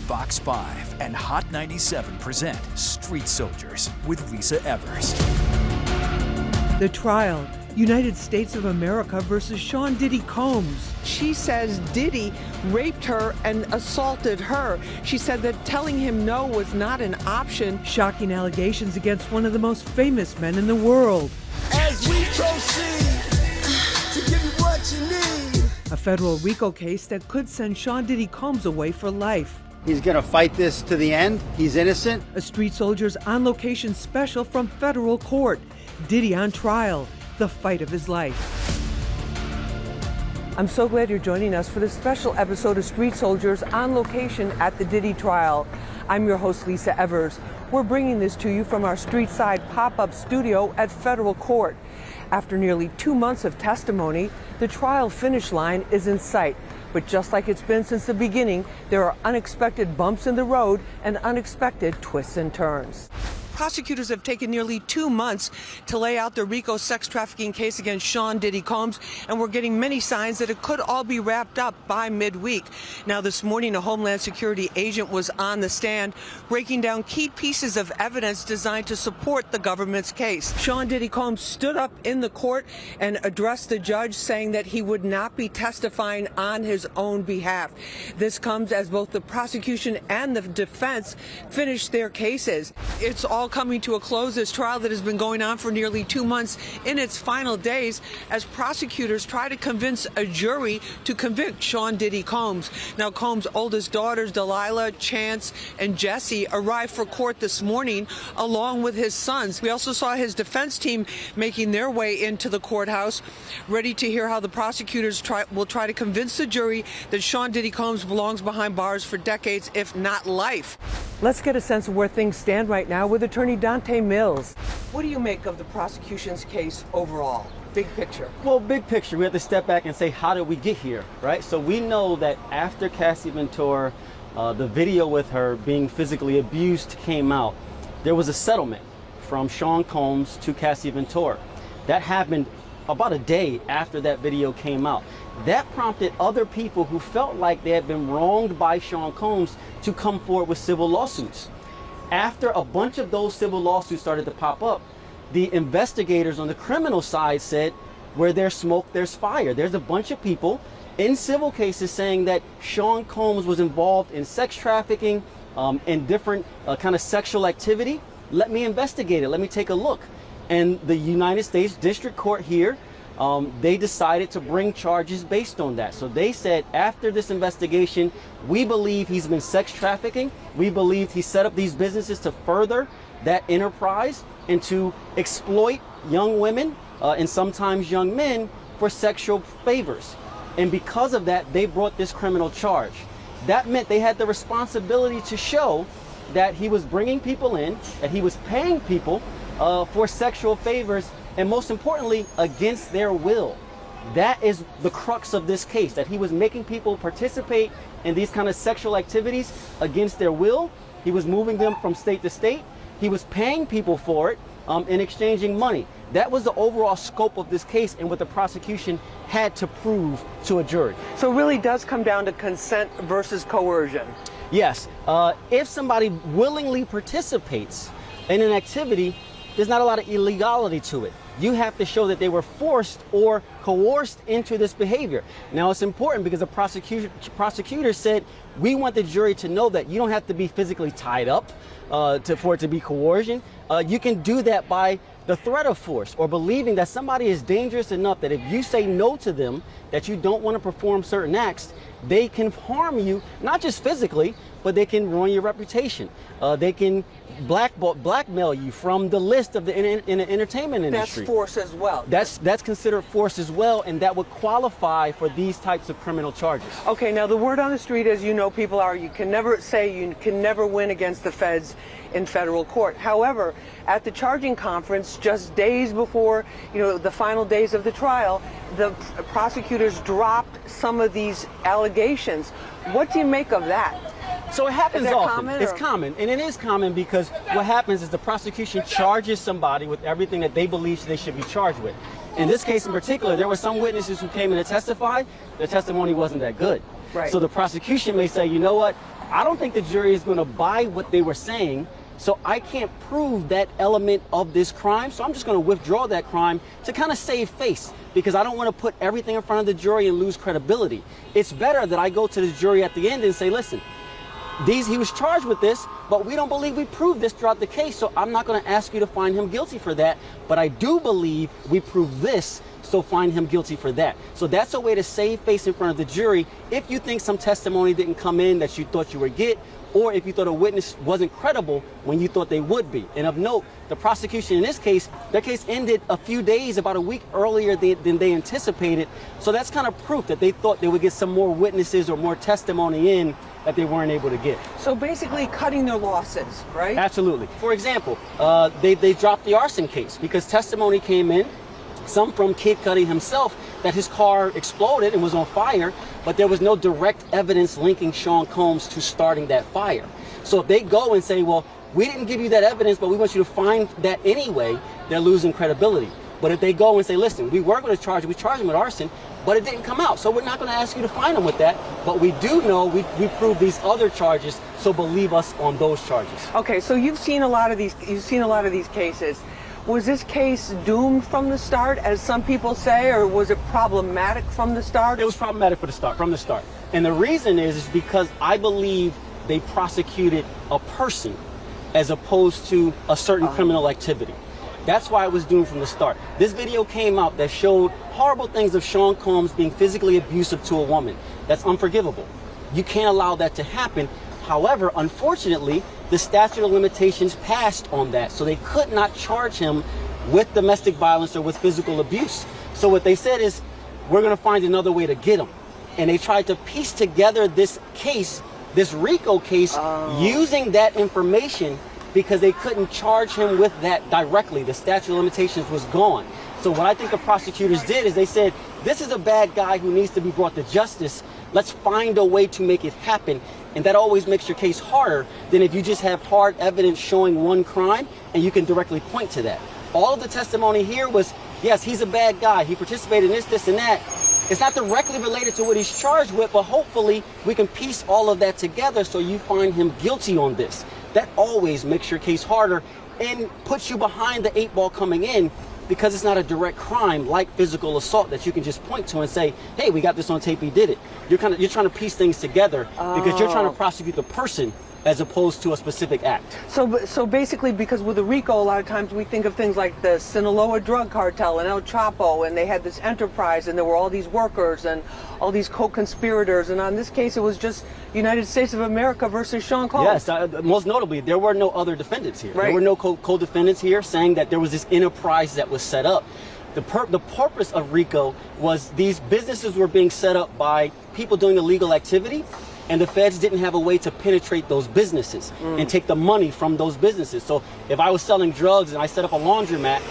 Fox 5 and Hot 97 present Street Soldiers with Lisa Evers. The trial, United States of America versus Sean Diddy Combs. She says Diddy raped her and assaulted her. She said that telling him no was not an option. Shocking allegations against one of the most famous men in the world. As we proceed to give you what you need. A federal Rico case that could send Sean Diddy Combs away for life. He's gonna fight this to the end. He's innocent. A Street Soldiers on location special from federal court. Diddy on trial, the fight of his life. I'm so glad you're joining us for this special episode of Street Soldiers on location at the Diddy trial. I'm your host, Lisa Evers. We're bringing this to you from our Street Side pop-up studio at federal court. After nearly 2 months of testimony, the trial finish line is in sight. But just like it's been since the beginning, there are unexpected bumps in the road and unexpected twists and turns. Prosecutors have taken nearly 2 months to lay out the Rico sex trafficking case against Sean Diddy Combs, and we're getting many signs that it could all be wrapped up by midweek. Now, this morning, a Homeland Security agent was on the stand breaking down key pieces of evidence designed to support the government's case. Sean Diddy Combs stood up in the court and addressed the judge, saying that he would not be testifying on his own behalf. This comes as both the prosecution and the defense finish their cases. It's all coming to a close, this trial that has been going on for nearly 2 months in its final days as prosecutors try to convince a jury to convict Sean Diddy Combs. Now, Combs' oldest daughters, Delilah, Chance, and Jesse, arrived for court this morning along with his sons. We also saw his defense team making their way into the courthouse, ready to hear how the prosecutors will try to convince the jury that Sean Diddy Combs belongs behind bars for decades, if not life. Let's get a sense of where things stand right now with attorney Donte Mills. What do you make of the prosecution's case overall? Big picture. Well, big picture, we have to step back and say, how did we get here, right? So we know that after Cassie Ventura, the video with her being physically abused came out, there was a settlement from Sean Combs to Cassie Ventura. That happened about a day after that video came out. That prompted other people who felt like they had been wronged by Sean Combs to come forward with civil lawsuits. After a bunch of those civil lawsuits started to pop up, the investigators on the criminal side said, where there's smoke, there's fire. There's a bunch of people in civil cases saying that Sean Combs was involved in sex trafficking and different kind of sexual activity. Let me investigate it. Let me take a look. And the United States District Court here, they decided to bring charges based on that. So they said, after this investigation, we believe he's been sex trafficking. We believe he set up these businesses to further that enterprise and to exploit young women and sometimes young men for sexual favors. And because of that, they brought this criminal charge. That meant they had the responsibility to show that he was bringing people in, that he was paying people for sexual favors, and most importantly, against their will. That is the crux of this case, that he was making people participate in these kind of sexual activities against their will. He was moving them from state to state. He was paying people for it and exchanging money. That was the overall scope of this case and what the prosecution had to prove to a jury. So it really does come down to consent versus coercion. Yes, if somebody willingly participates in an activity, there's not a lot of illegality to it. You have to show that they were forced or coerced into this behavior. Now, it's important because the prosecutor said, we want the jury to know that you don't have to be physically tied up for it to be coercion. You can do that by the threat of force or believing that somebody is dangerous enough that if you say no to them, that you don't want to perform certain acts, they can harm you, not just physically, but they can ruin your reputation. They can blackmail you from the list of the entertainment industry. That's force as well. That's considered force as well, and that would qualify for these types of criminal charges. Okay, now the word on the street, as you know, people are, you can never win against the feds in federal court. However, at the charging conference, just days before, the final days of the trial, the prosecutors dropped some of these allegations. What do you make of that? So it happens often. Common, it's common, and it is common because what happens is the prosecution charges somebody with everything that they believe they should be charged with. In this case in particular, there were some witnesses who came in to testify. Their testimony wasn't that good. Right. So the prosecution may say, you know what, I don't think the jury is going to buy what they were saying, so I can't prove that element of this crime, so I'm just going to withdraw that crime to kind of save face, because I don't want to put everything in front of the jury and lose credibility. It's better that I go to the jury at the end and say, listen, he was charged with this, but we don't believe we proved this throughout the case, so I'm not going to ask you to find him guilty for that, but I do believe we proved this, so find him guilty for that. So that's a way to save face in front of the jury if you think some testimony didn't come in that you thought you would get, or if you thought a witness wasn't credible when you thought they would be. And of note, the prosecution in this case, their case ended a few days, about a week earlier than they anticipated. So that's kind of proof that they thought they would get some more witnesses or more testimony in that they weren't able to get. So basically cutting their losses, right? Absolutely. For example, they dropped the arson case because testimony came in, some from Kid Cudi himself, that his car exploded and was on fire, but there was no direct evidence linking Sean Combs to starting that fire. So if they go and say, well, we didn't give you that evidence, but we want you to find that anyway, they're losing credibility. But if they go and say, listen, we were going to charge him, we charged him with arson, but it didn't come out, so we're not going to ask you to find him with that, but we do know we proved these other charges, so believe us on those charges. Okay, so you've seen a lot of these cases. Was this case doomed from the start, as some people say, or was it problematic from the start? It was problematic from the start. And the reason is because I believe they prosecuted a person as opposed to a certain criminal activity. That's why it was doomed from the start. This video came out that showed horrible things of Sean Combs being physically abusive to a woman. That's unforgivable. You can't allow that to happen. However, unfortunately, the statute of limitations passed on that, so they could not charge him with domestic violence or with physical abuse. So what they said is, we're going to find another way to get him. And they tried to piece together this case, this Rico case, using that information, because they couldn't charge him with that directly. The statute of limitations was gone. So what I think the prosecutors did is they said, this is a bad guy who needs to be brought to justice. Let's find a way to make it happen. And that always makes your case harder than if you just have hard evidence showing one crime and you can directly point to that. All of the testimony here was, yes, he's a bad guy. He participated in this, and that. It's not directly related to what he's charged with, but hopefully we can piece all of that together so you find him guilty on this. That always makes your case harder and puts you behind the 8 ball coming in, because it's not a direct crime like physical assault that you can just point to and say, hey, we got this on tape, he did it. You're trying to piece things together because you're trying to prosecute the person as opposed to a specific act. So basically, because with the Rico, a lot of times we think of things like the Sinaloa drug cartel and El Chapo, and they had this enterprise, and there were all these workers and all these co-conspirators, and on this case it was just United States of America versus Sean Combs. Yes, most notably, there were no other defendants here. Right. There were no co-defendants here, saying that there was this enterprise that was set up. The purpose of Rico was these businesses were being set up by people doing illegal activity, and the feds didn't have a way to penetrate those businesses and take the money from those businesses. So if I was selling drugs and I set up a laundromat,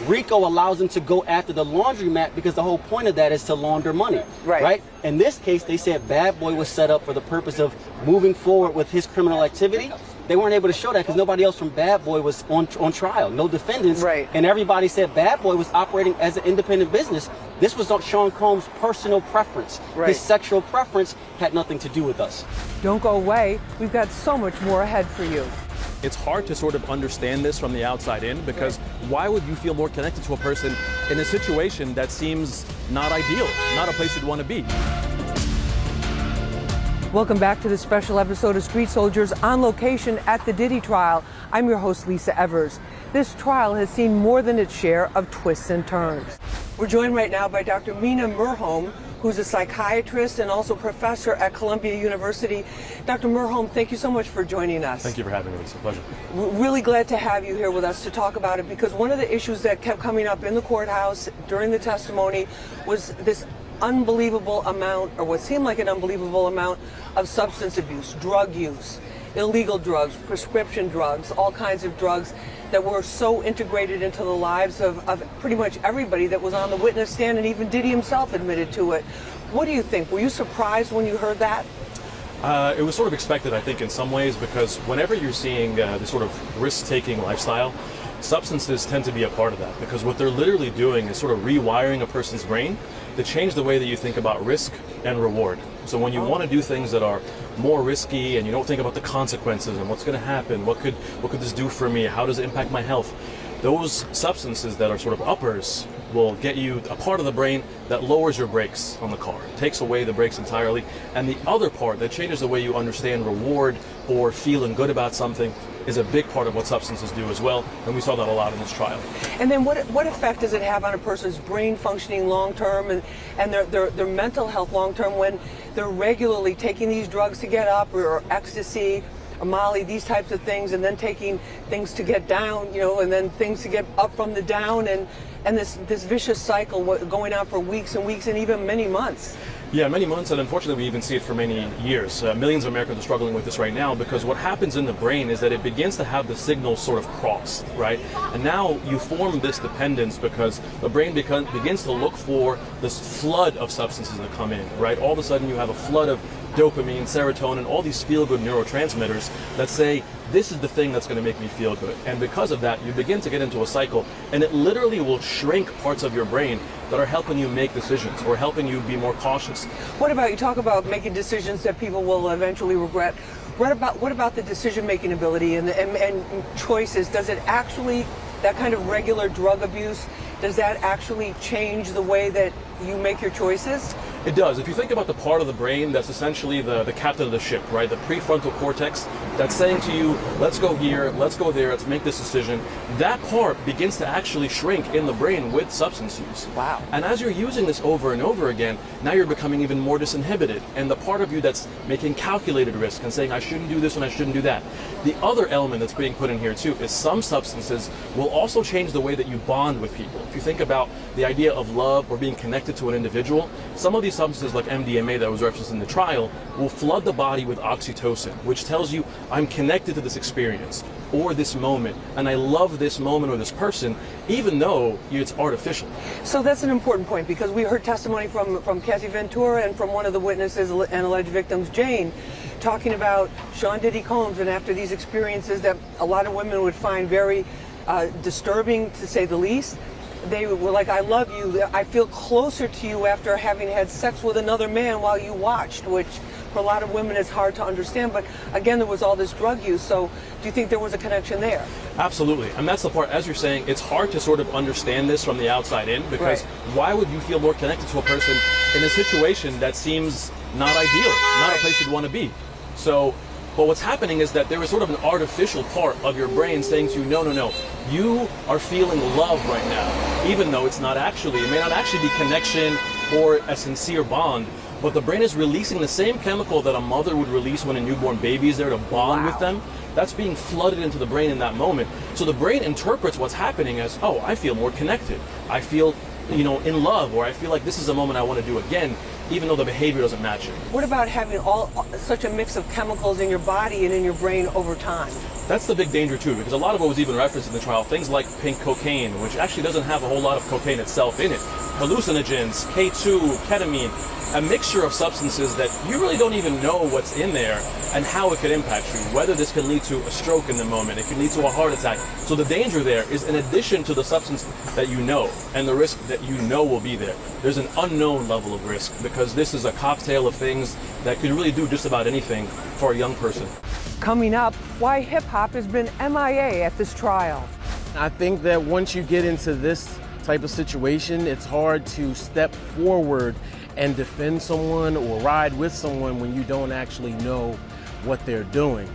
Rico allows them to go after the laundromat because the whole point of that is to launder money, right? In this case, they said Bad Boy was set up for the purpose of moving forward with his criminal activity. They weren't able to show that because nobody else from Bad Boy was on trial, no defendants, and everybody said Bad Boy was operating as an independent business. This was Sean Combs' personal preference. His sexual preference had nothing to do with us. Don't go away. We've got so much more ahead for you. It's hard to sort of understand this from the outside in, because why would you feel more connected to a person in a situation that seems not ideal, not a place you'd want to be? Welcome back to this special episode of Street Soldiers on location at the Diddy trial. I'm your host, Lisa Evers. This trial has seen more than its share of twists and turns. We're joined right now by Dr. Mena Mirhom, who's a psychiatrist and also professor at Columbia University. Dr. Mirhom, thank you so much for joining us. Thank you for having me. It's a pleasure. We're really glad to have you here with us to talk about it, because one of the issues that kept coming up in the courthouse during the testimony was this unbelievable amount, or what seemed like an unbelievable amount, of substance abuse, drug use, illegal drugs, prescription drugs, all kinds of drugs that were so integrated into the lives of pretty much everybody that was on the witness stand, and even Diddy himself admitted to it. What do you think? Were you surprised when you heard that? It was sort of expected, I think, in some ways, because whenever you're seeing this sort of risk-taking lifestyle, substances tend to be a part of that, because what they're literally doing is sort of rewiring a person's brain they change the way that you think about risk and reward. So when you want to do things that are more risky and you don't think about the consequences and what's going to happen, what could this do for me, how does it impact my health, those substances that are sort of uppers will get you a part of the brain that lowers your brakes on the car, takes away the brakes entirely, and the other part that changes the way you understand reward or feeling good about something is a big part of what substances do as well, and we saw that a lot in this trial. And then what effect does it have on a person's brain functioning long term and their mental health long term when they're regularly taking these drugs to get up, or ecstasy, or Molly, these types of things, and then taking things to get down, and then things to get up from the down, and this vicious cycle going on for weeks and weeks and even many months? Yeah, many months, and unfortunately we even see it for many years. Millions of Americans are struggling with this right now because what happens in the brain is that it begins to have the signals sort of crossed, right? And now you form this dependence because the brain begins to look for this flood of substances that come in, right? All of a sudden you have a flood of dopamine, serotonin, all these feel-good neurotransmitters that say, this is the thing that's going to make me feel good. And because of that, you begin to get into a cycle, and it literally will shrink parts of your brain that are helping you make decisions or helping you be more cautious. What about, you talk about making decisions that people will eventually regret. What about the decision-making ability and choices? Does it actually, that kind of regular drug abuse, does that actually change the way that you make your choices? It does. If you think about the part of the brain that's essentially the captain of the ship, right? The prefrontal cortex that's saying to you, let's go here, let's go there, let's make this decision. That part begins to actually shrink in the brain with substance use. Wow. And as you're using this over and over again, now you're becoming even more disinhibited. And the part of you that's making calculated risk and saying, I shouldn't do this and I shouldn't do that. The other element that's being put in here too is some substances will also change the way that you bond with people. If you think about the idea of love or being connected to an individual, some of these substances like MDMA that was referenced in the trial will flood the body with oxytocin, which tells you I'm connected to this experience or this moment, and I love this moment or this person, even though it's artificial. So that's an important point, because we heard testimony from Cassie Ventura and from one of the witnesses and alleged victims, Jane, talking about Sean Diddy Combs, and after these experiences that a lot of women would find very disturbing, to say the least, they were like, I love you, I feel closer to you after having had sex with another man while you watched, which for a lot of women is hard to understand. But again, there was all this drug use. So do you think there was a connection there? Absolutely. And that's the part, as you're saying, it's hard to sort of understand this from the outside in, because why would you feel more connected to a person in a situation that seems not ideal, not a place you'd want to be? So, but what's happening is that there is sort of an artificial part of your brain saying to you, no, you are feeling love right now, even though it's not actually, it may not actually be connection or a sincere bond, but the brain is releasing the same chemical that a mother would release when a newborn baby is there to bond with them. That's being flooded into the brain in that moment. So the brain interprets what's happening as, oh, I feel more connected. I feel, in love, or I feel like this is a moment I want to do again, even though the behavior doesn't match it. What about having such a mix of chemicals in your body and in your brain over time? That's the big danger too, because a lot of what was even referenced in the trial, things like pink cocaine, which actually doesn't have a whole lot of cocaine itself in it, hallucinogens, K2, ketamine, a mixture of substances that you really don't even know what's in there and how it could impact you, whether this can lead to a stroke in the moment, it can lead to a heart attack. So the danger there is, in addition to the substance that you know and the risk that you know will be there, there's an unknown level of risk, because this is a cocktail of things that could really do just about anything for a young person. Coming up, why hip-hop has been MIA at this trial. I think that once you get into this type of situation, it's hard to step forward and defend someone or ride with someone when you don't actually know what they're doing.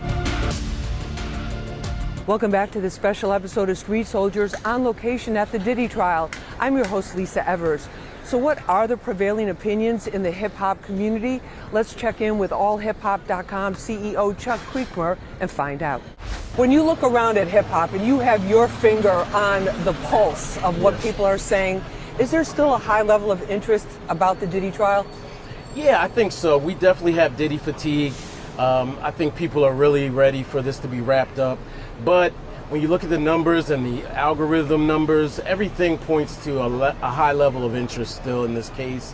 Welcome back to this special episode of Street Soldiers on location at the Diddy trial. I'm your host, Lisa Evers. So what are the prevailing opinions in the hip-hop community? Let's check in with allhiphop.com CEO Chuck Creekmur and find out. When you look around at hip-hop and you have your finger on the pulse of what people are saying, is there still a high level of interest about the Diddy trial? Yeah, I think so. We definitely have Diddy fatigue. I think people are really ready for this to be wrapped up. But when you look at the numbers and the algorithm numbers, everything points to a high level of interest still in this case.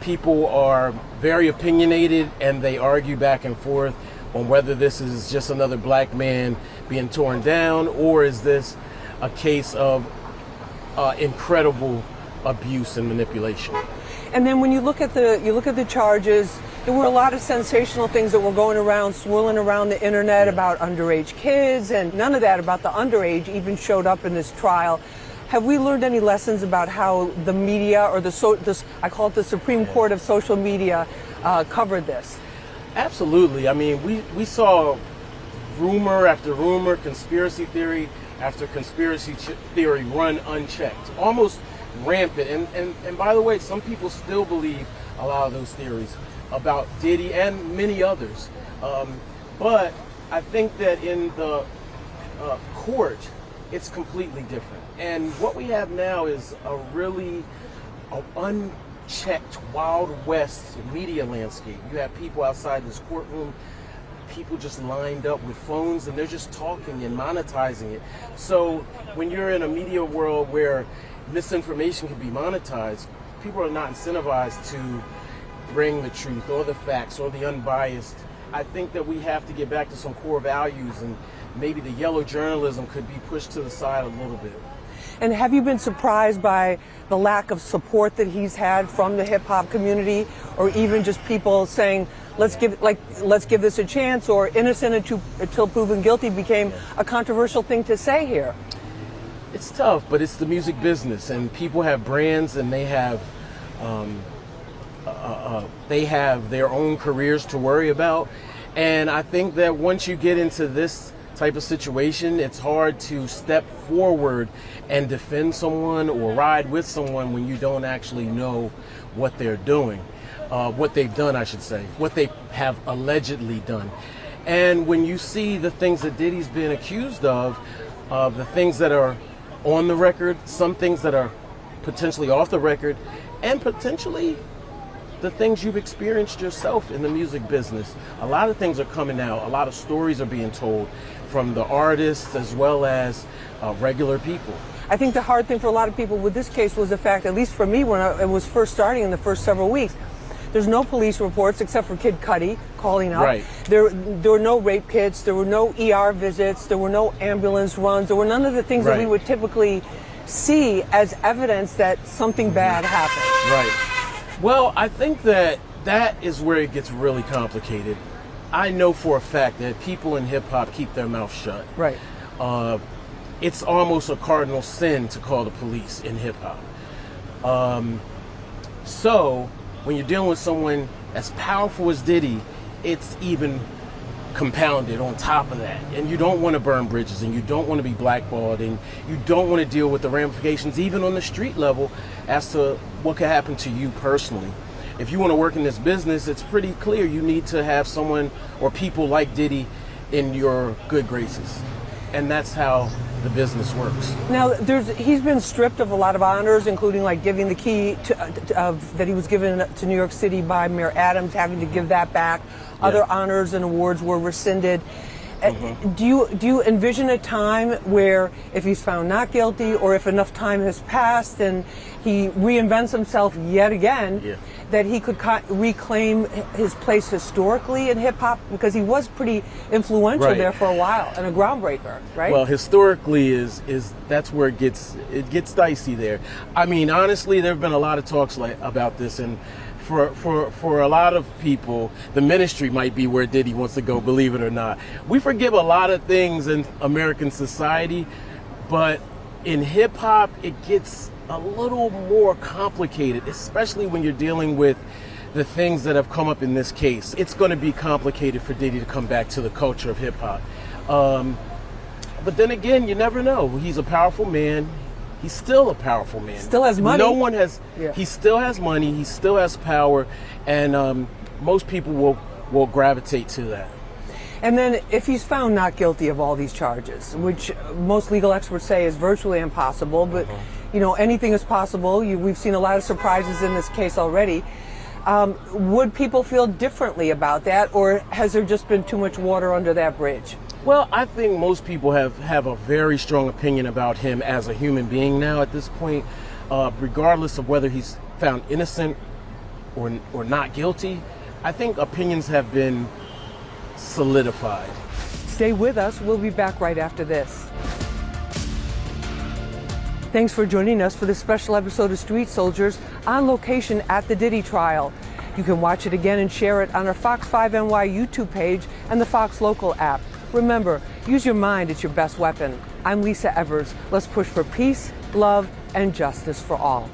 People are very opinionated, and they argue back and forth on whether this is just another black man being torn down, or is this a case of incredible abuse and manipulation. And then when you look at the charges, there were a lot of sensational things that were going around, swirling around the internet about underage kids, and none of that about the underage even showed up in this trial. Have we learned any lessons about how the media, or I call it the Supreme Court of social media, covered this? Absolutely. I mean, we saw rumor after rumor, conspiracy theory after conspiracy theory run unchecked, almost rampant. And by the way, some people still believe a lot of those theories about Diddy and many others. But I think that in the court, it's completely different. And what we have now is a really unchecked Wild West media landscape. You have people outside this courtroom, people just lined up with phones, and they're just talking and monetizing it. So when you're in a media world where misinformation can be monetized, people are not incentivized to bring the truth or the facts or the unbiased. I think that we have to get back to some core values, and maybe the yellow journalism could be pushed to the side a little bit. And have you been surprised by the lack of support that he's had from the hip hop community, or even just people saying, let's give this a chance, or innocent until proven guilty became a controversial thing to say here? It's tough, but it's the music business, and people have brands, and they have their own careers to worry about. And I think that once you get into this type of situation, it's hard to step forward and defend someone or ride with someone when you don't actually know what they're doing, what they've done, I should say, what they have allegedly done. And when you see the things that Diddy's been accused of the things that are on the record, some things that are potentially off the record, and potentially the things you've experienced yourself in the music business. A lot of things are coming out. A lot of stories are being told from the artists as well as regular people. I think the hard thing for a lot of people with this case was the fact, at least for me when it was first starting in the first several weeks, there's no police reports except for Kid Cudi calling up. Right. There were no rape kits, there were no ER visits, there were no ambulance runs, there were none of the things that we would typically see as evidence that something bad happened. Right. Well, I think that is where it gets really complicated. I know for a fact that people in hip hop keep their mouth shut. Right. It's almost a cardinal sin to call the police in hip hop. So when you're dealing with someone as powerful as Diddy, it's even compounded on top of that. And you don't want to burn bridges, and you don't want to be blackballed, and you don't want to deal with the ramifications, even on the street level, as to what could happen to you personally. If you want to work in this business, it's pretty clear you need to have someone or people like Diddy in your good graces. And that's how the business works. Now, he's been stripped of a lot of honors, including like giving the key that he was given to New York City by Mayor Adams, having to give that back. Yeah. Other honors and awards were rescinded. Do you envision a time where, if he's found not guilty, or if enough time has passed and he reinvents himself yet again, that he could reclaim his place historically in hip hop, because he was pretty influential there for a while and a groundbreaker, right? Well, historically is that's where it gets dicey there. I mean, honestly, there have been a lot of talks about this, and for a lot of people, the ministry might be where Diddy wants to go, believe it or not. We forgive a lot of things in American society, but in hip hop, it gets a little more complicated, especially when you're dealing with the things that have come up in this case. It's going to be complicated for Diddy to come back to the culture of hip hop. But then again, you never know. He's a powerful man. He's still a powerful man. Still has money. No one has. He still has money. He still has power, and most people will gravitate to that. And then if he's found not guilty of all these charges, which most legal experts say is virtually impossible, but you know, anything is possible. We've seen a lot of surprises in this case already. Would people feel differently about that, or has there just been too much water under that bridge? Well, I think most people have a very strong opinion about him as a human being now at this point, regardless of whether he's found innocent or not guilty. I think opinions have been solidified. Stay with us. We'll be back right after this. Thanks for joining us for this special episode of Street Soldiers on location at the Diddy trial. You can watch it again and share it on our Fox 5 NY YouTube page and the Fox Local app. Remember, use your mind, it's your best weapon. I'm Lisa Evers. Let's push for peace, love, and justice for all.